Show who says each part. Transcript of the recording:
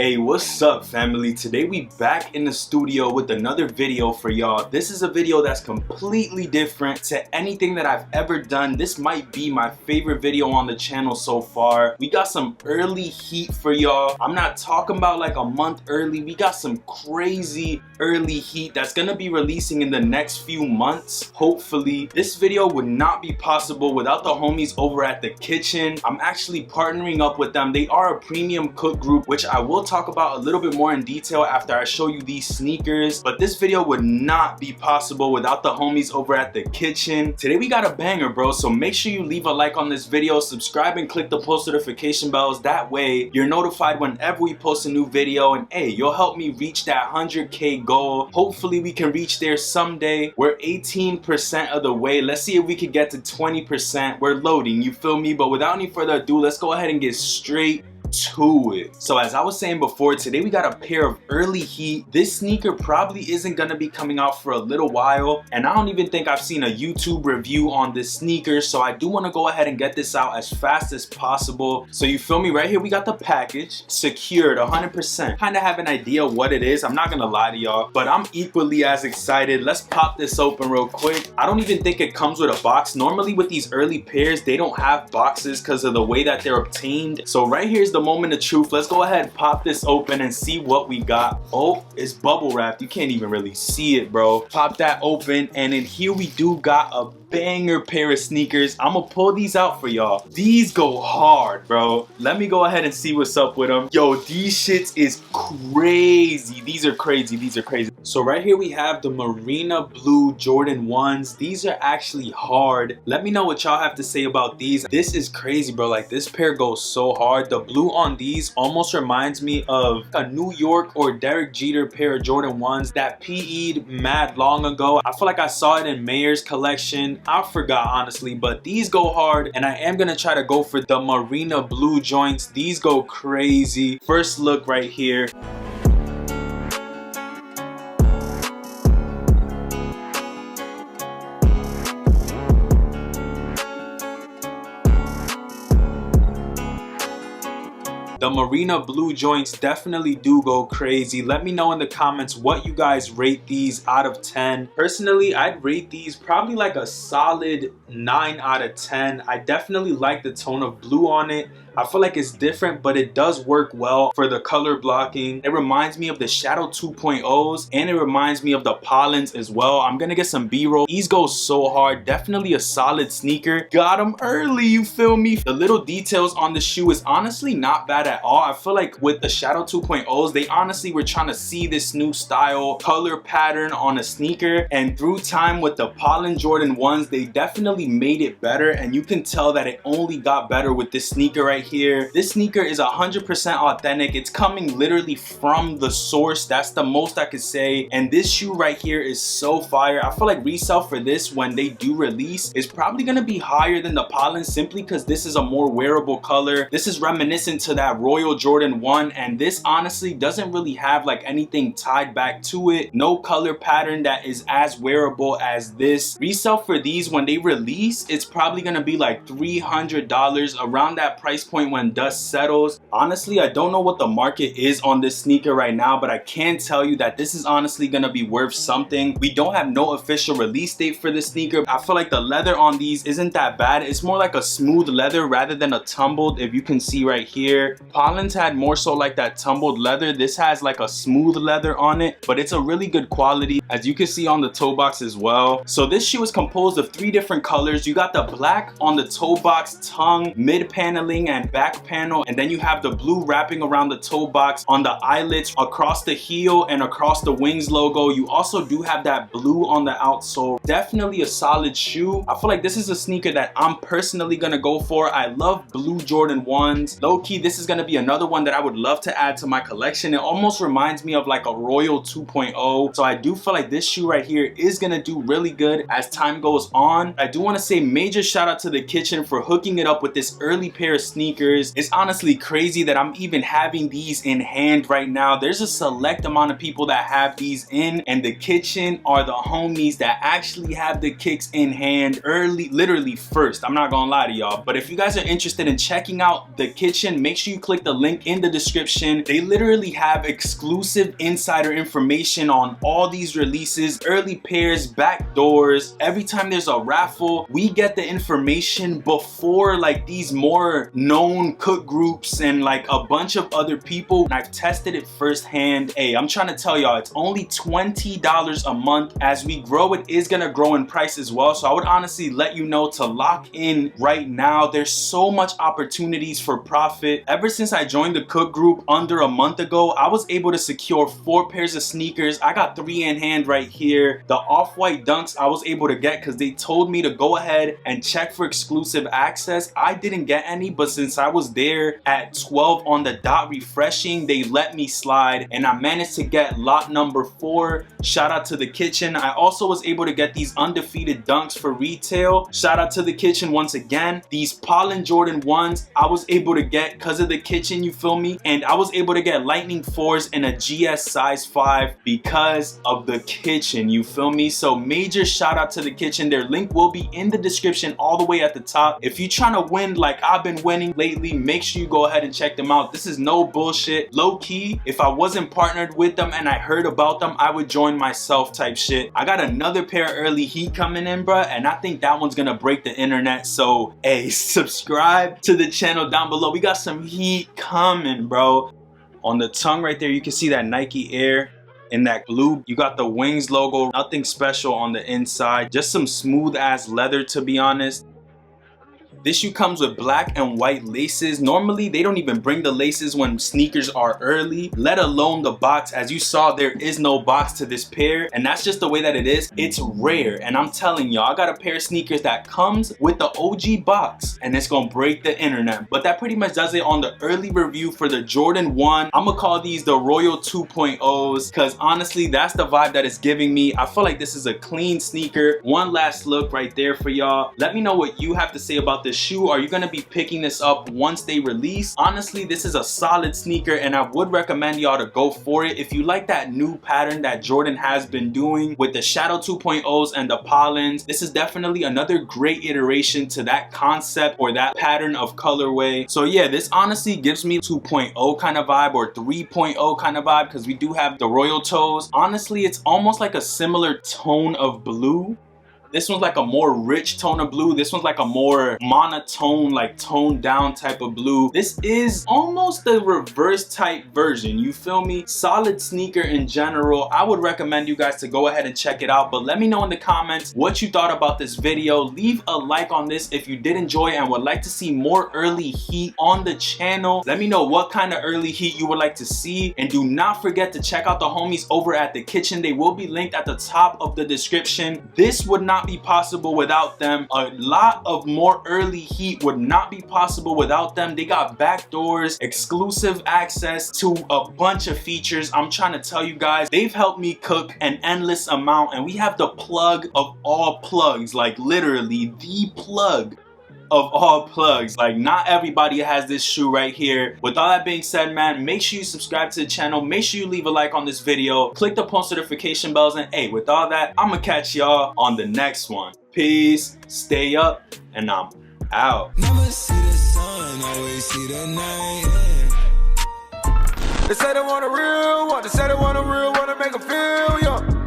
Speaker 1: Hey, what's up, family? Today we back in the studio with another video for y'all. This is a video that's completely different to anything that I've ever done. This might be my favorite video on the channel so far. We got some early heat for y'all. I'm not talking about like a month early. We got some crazy early heat that's gonna be releasing in the next few months, hopefully. This video would not be possible without the homies over at The Kitchen. I'm actually partnering up with them. They are a premium cook group, which I will talk about a little bit more in detail after I show you these sneakers. But this video would not be possible without the homies over at The Kitchen. Today we got a banger, bro, so make sure you leave a like on this video, subscribe and click the post notification bells. That way you're notified whenever we post a new video, and hey, you'll help me reach that 100K goal. Hopefully we can reach there someday. We're 18% of the way. Let's see if we can get to 20%. We're loading, you feel me? But without any further ado, let's go ahead and get straight to it. So as I was saying before, today we got a pair of early heat. This sneaker probably isn't gonna be coming out for a little while, and I don't even think I've seen a YouTube review on this sneaker, so I do want to go ahead and get this out as fast as possible. So you feel me? Right here we got the package secured 100%. Kind of have an idea what it is, I'm not gonna lie to y'all, but I'm equally as excited. Let's pop this open real quick. I don't even think it comes with a box. Normally with these early pairs they don't have boxes because of the way that they're obtained. So right here's the moment of truth. Let's go ahead and pop this open and see what we got. Oh, it's bubble wrapped. You can't even really see it, bro. Pop that open, and then here we do got a banger pair of sneakers. I'm gonna pull these out for y'all. These go hard, bro. Let me go ahead and see what's up with them. Yo, these shits is crazy. These are crazy. These are crazy. So right here we have the Marina Blue Jordan 1s. These are actually hard. Let me know what y'all have to say about these. This is crazy, bro. Like, this pair goes so hard. The blue on these almost reminds me of a New York or Derek Jeter pair of Jordan 1s that PE'd mad long ago. I feel like I saw it in Mayer's collection. I forgot honestly, but these go hard, and I am gonna try to go for the Marina Blue joints. These go crazy. First look right here. The Marina Blue joints definitely do go crazy. Let me know in the comments what you guys rate these out of 10. Personally, I'd rate these probably like a solid 9 out of 10. I definitely like the tone of blue on it. I feel like it's different, but it does work well for the color blocking. It reminds me of the Shadow 2.0s, and it reminds me of the Pollens as well. I'm gonna get some B-roll. These go so hard. Definitely a solid sneaker. Got them early, you feel me? The little details on the shoe is honestly not bad at all. I feel like with the Shadow 2.0s, they honestly were trying to see this new style color pattern on a sneaker, and through time with the Pollen Jordan 1s, they definitely made it better, and you can tell that it only got better with this sneaker right here. This sneaker is 100% authentic. It's coming literally from the source. That's the most I could say. And this shoe right here is so fire. I feel like resale for this when they do release is probably gonna be higher than the Pollen, simply because this is a more wearable color. This is reminiscent to that Royal Jordan 1, and this honestly doesn't really have like anything tied back to it. No color pattern that is as wearable as this. Resale for these when they release, it's probably gonna be like $300, around that price point when dust settles. Honestly, I don't know what the market is on this sneaker right now, but I can tell you that this is honestly gonna be worth something. We don't have no official release date for this sneaker. I feel like the leather on these isn't that bad. It's more like a smooth leather rather than a tumbled, if you can see right here. Pollens had more so like that tumbled leather. This has like a smooth leather on it, but it's a really good quality, as you can see on the toe box as well. So this shoe is composed of 3 different colors. You got the black on the toe box, tongue, mid paneling, and back panel, and then you have the blue wrapping around the toe box on the eyelets, across the heel, and across the wings logo. You also do have that blue on the outsole. Definitely a solid shoe. I feel like this is a sneaker that I'm personally gonna go for. I love blue Jordan 1s. Low-key, this is gonna be another one that I would love to add to my collection. It almost reminds me of like a Royal 2.0, so I do feel like this shoe right here is gonna do really good as time goes on. I do want to say major shout out to the kitchen for hooking it up with this early pair of sneakers. It's honestly crazy that I'm even having these in hand right now. There's a select amount of people that have these in, and the kitchen are the homies that actually have the kicks in hand early, literally first. I'm not gonna lie to y'all, but if you guys are interested in checking out the kitchen, make sure you click the link in the description. They literally have exclusive insider information on all these releases, early pairs, back doors. Every time there's a raffle, we get the information before like these more known cook groups and like a bunch of other people. And I've tested it firsthand. Hey, I'm trying to tell y'all, it's only $20 a month. As we grow, it is gonna grow in price as well. So I would honestly let you know to lock in right now. There's so much opportunities for profit. Ever since I joined the cook group under a month ago, I was able to secure 4 pairs of sneakers. I got 3 in hand right here. The off-white dunks I was able to get because they told me to go ahead and check for exclusive access. I didn't get any, but since I was there at 12 on the dot refreshing, they let me slide and I managed to get lot number 4. Shout out to the kitchen. I also was able to get these undefeated dunks for retail. Shout out to the kitchen once again. These Pollen Jordan 1s I was able to get because of the kitchen, you feel me? And I was able to get Lightning 4s in a GS size 5 because of the kitchen, you feel me? So major shout out to the kitchen. Their link will be in the description all the way at the top. If you're trying to win like I've been winning lately, make sure you go ahead and check them out. This is no bullshit. Low key, if I wasn't partnered with them and I heard about them, I would join myself type shit. I got another pair of early heat coming in, bruh, and I think that one's gonna break the internet. So hey, subscribe to the channel down below. We got some heat coming, bro. On the tongue right there, you can see that Nike Air. In that blue, you got the Wings logo. Nothing special on the inside, just some smooth ass leather, to be honest. This shoe comes with black and white laces. Normally, they don't even bring the laces when sneakers are early, let alone the box. As you saw, there is no box to this pair, and that's just the way that it is. It's rare, and I'm telling y'all, I got a pair of sneakers that comes with the OG box, and it's gonna break the internet. But that pretty much does it on the early review for the Jordan 1. I'm gonna call these the Royal 2.0s, because honestly, that's the vibe that it's giving me. I feel like this is a clean sneaker. One last look right there for y'all. Let me know what you have to say about this shoe. Are you gonna be picking this up once they release? Honestly, this is a solid sneaker and I would recommend y'all to go for it. If you like that new pattern that Jordan has been doing with the Shadow 2.0s and the Pollens, this is definitely another great iteration to that concept or that pattern of colorway. So yeah, this honestly gives me 2.0 kind of vibe or 3.0 kind of vibe, because we do have the Royal Toes. Honestly, it's almost like a similar tone of blue. This one's like a more rich tone of blue. This one's like a more monotone, like toned down type of blue. This is almost the reverse type version, you feel me? Solid sneaker in general. I would recommend you guys to go ahead and check it out, but let me know in the comments what you thought about this video. Leave a like on this if you did enjoy and would like to see more early heat on the channel. Let me know what kind of early heat you would like to see, and do not forget to check out the homies over at the kitchen. They will be linked at the top of the description. This would not be possible without them. A lot of more early heat would not be possible without them. They got back doors, exclusive access to a bunch of features. I'm trying to tell you guys, they've helped me cook an endless amount, and we have the plug of all plugs, like literally the plug of all plugs. Like, not everybody has this shoe right here. With all that being said, man, make sure you subscribe to the channel, make sure you leave a like on this video, click the post notification bells, and hey, with all that, I'm gonna catch y'all on the next one. Peace, stay up, and I'm out. Never see the sun, always see the night. They say they want a real one, they say they want a real one to make them feel young.